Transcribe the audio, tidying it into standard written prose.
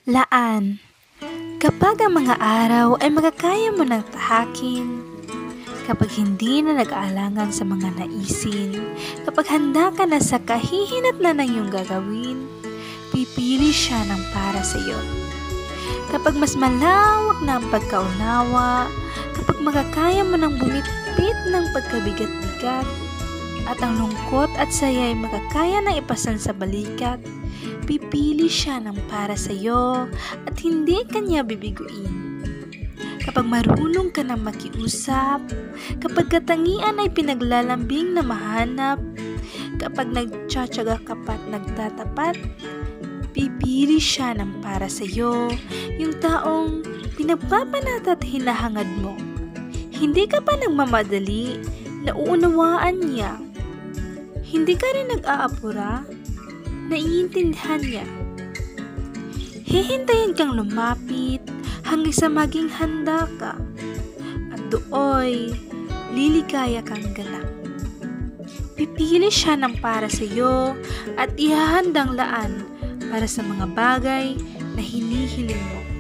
Laan. Kapag ang mga araw ay makakaya mo ng tahakin, kapag hindi na nag-aalangan sa mga naisin, kapag handa ka na sa kahihinatnan ng iyong gagawin, pipili siya ng para sa iyo. Kapag mas malawak na ang pagkaunawa, kapag makakaya mo ng bumitbit ng pagkabigat-bigat, at ang lungkot at saya ay makakaya na ipasan sa balikat, pipili siya ng para sa iyo at hindi kanya bibiguin. Kapag marunong ka na makiusap, kapag katangian ay pinaglalambing na mahanap, kapag nagtsatsaga ka pa't nagtatapat, pipili siya ng para sa iyo, yung taong pinagpapanat at hinahangad mo. Hindi ka pa nagmamadali, nauunawaan niya. Hindi ka rin nag-aapura, naiintindihan niya. Hihintayin kang lumapit hanggang sa maging handa ka, at dooy liligaya kang ganap. Pipili siya ng para sa iyo at ihahandang laan para sa mga bagay na hinihiling mo.